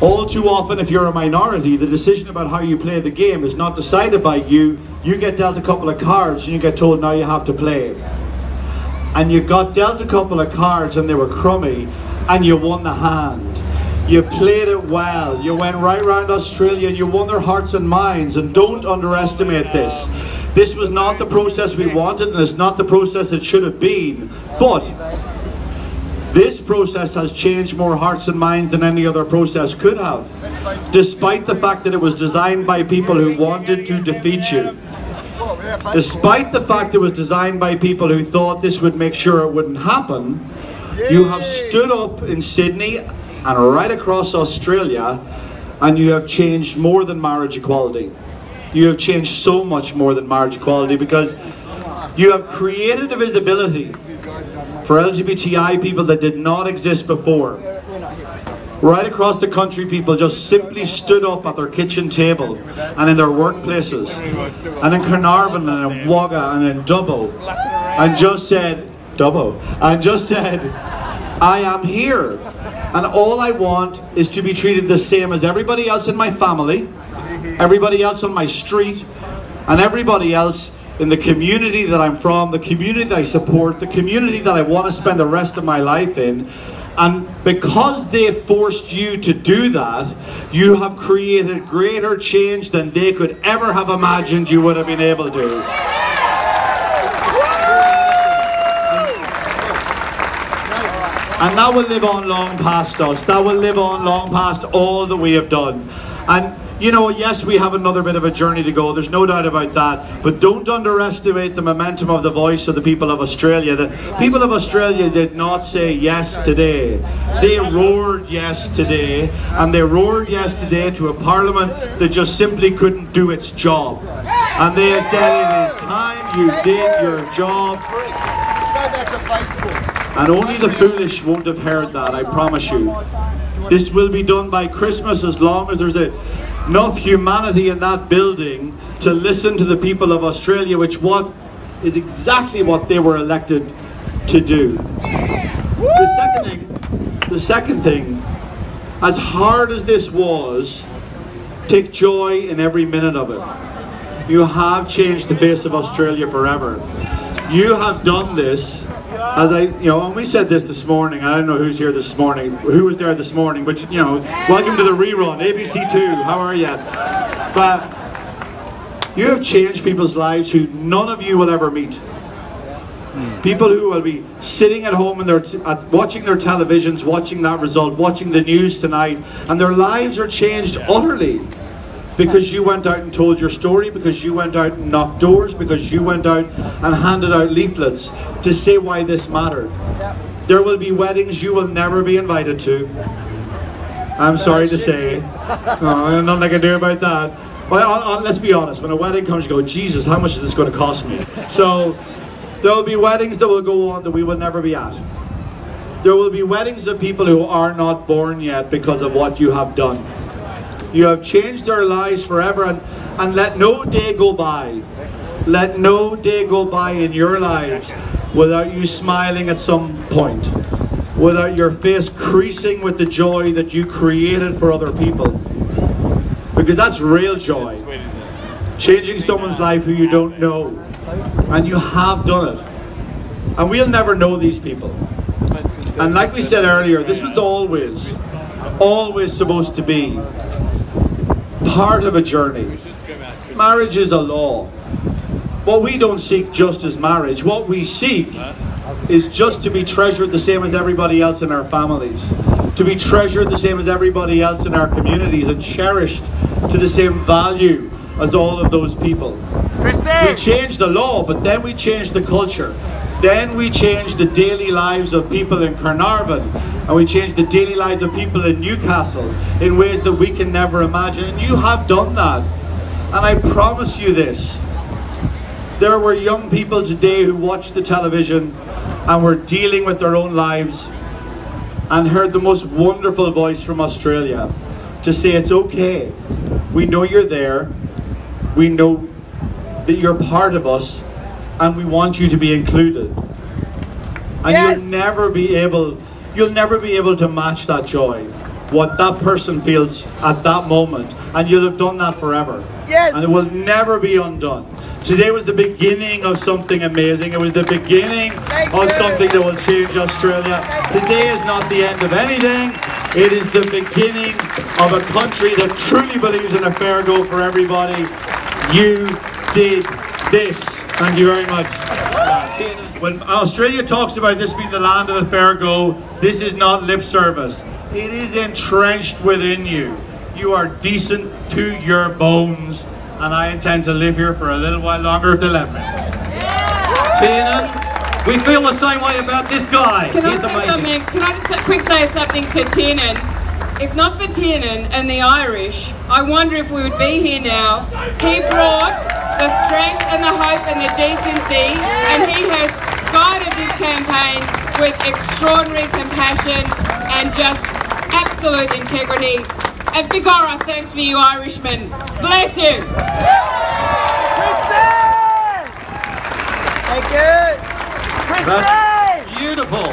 All too often, if you're a minority, the decision about how you play the game is not decided by you. You get dealt a couple of cards and you get told now you have to play. And you got dealt a couple of cards and they were crummy, and you won the hand. You played it well. You went right around Australia and you won their hearts and minds. And don't underestimate this. This was not the process we wanted, and it's not the process it should have been. But this process has changed more hearts and minds than any other process could have. Despite the fact that it was designed by people who wanted to defeat you. Despite the fact it was designed by people who thought this would make sure it wouldn't happen, you have stood up in Sydney and right across Australia, and you have changed more than marriage equality. You have changed so much more than marriage equality, because you have created a visibility for LGBTI people that did not exist before. Right across the country, people just simply stood up at their kitchen table and in their workplaces and in Carnarvon and in Wagga and in Dubbo and just said, I am here, and all I want is to be treated the same as everybody else in my family, everybody else on my street, and everybody else in the community that I'm from, the community that I support, the community that I want to spend the rest of my life in. And because they forced you to do that, you have created greater change than they could ever have imagined you would have been able to. And that will live on long past us. That will live on long past all that we have done. And you know, yes, we have another bit of a journey to go, there's no doubt about that, but don't underestimate the momentum of the voice of the people of Australia. The people of Australia did not say yes today. They roared yes today, and they roared yes today to a parliament that just simply couldn't do its job. And they have said, it is time you did your job. And only the foolish won't have heard that, I promise you. This will be done by Christmas, as long as there's enough humanity in that building to listen to the people of Australia, which is exactly what they were elected to do. The second thing, as hard as this was, take joy in every minute of it. You have changed the face of Australia forever. You have done this. As and we said this morning, I don't know who's here this morning, who was there this morning, but welcome to the rerun, ABC2, how are you? But you have changed people's lives who none of you will ever meet. People who will be sitting at home and watching their televisions, watching that result, watching the news tonight, and their lives are changed utterly. Because you went out and told your story, because you went out and knocked doors, because you went out and handed out leaflets to say why this mattered. There will be weddings you will never be invited to. I'm sorry to say. Nothing I can do about that. Well, let's be honest, when a wedding comes, you go, Jesus, how much is this going to cost me? So there will be weddings that will go on that we will never be at. There will be weddings of people who are not born yet because of what you have done. You have changed their lives forever, and let no day go by. Let no day go by in your lives without you smiling at some point, without your face creasing with the joy that you created for other people. Because that's real joy. Changing someone's life who you don't know. And you have done it. And we'll never know these people. And like we said earlier, this was always supposed to be part of a journey. Marriage is a law. What we don't seek just is marriage. What we seek is just to be treasured the same as everybody else in our families. To be treasured the same as everybody else in our communities, and cherished to the same value as all of those people. We change the law, but then we change the culture. Then we change the daily lives of people in Carnarvon, and we change the daily lives of people in Newcastle in ways that we can never imagine. And you have done that. And I promise you this. There were young people today who watched the television and were dealing with their own lives and heard the most wonderful voice from Australia to say, it's okay. We know you're there. We know that you're part of us. And we want you to be included. And yes, you'll never be able to match that joy. what that person feels at that moment, and you'll have done that forever. Yes. And it will never be undone. Today was the beginning of something amazing. It was the beginning of something that will change Australia. Today is not the end of anything. It is the beginning of a country that truly believes in a fair go for everybody. You did this. Thank you very much. When Australia talks about this being the land of the fair go, this is not lip service. It is entrenched within you. You are decent to your bones, and I intend to live here for a little while longer if they let me. Tiernan, we feel the same way about this guy. Can He's I say amazing. something? Can I just quick say something to Tiernan? If not for Tiernan and the Irish, I wonder if we would be here now. He brought the strength and the hope and the decency, and he has guided this campaign with extraordinary compassion and just absolute integrity. And big alright, thanks for you Irishmen. Bless you. Thank you. Beautiful.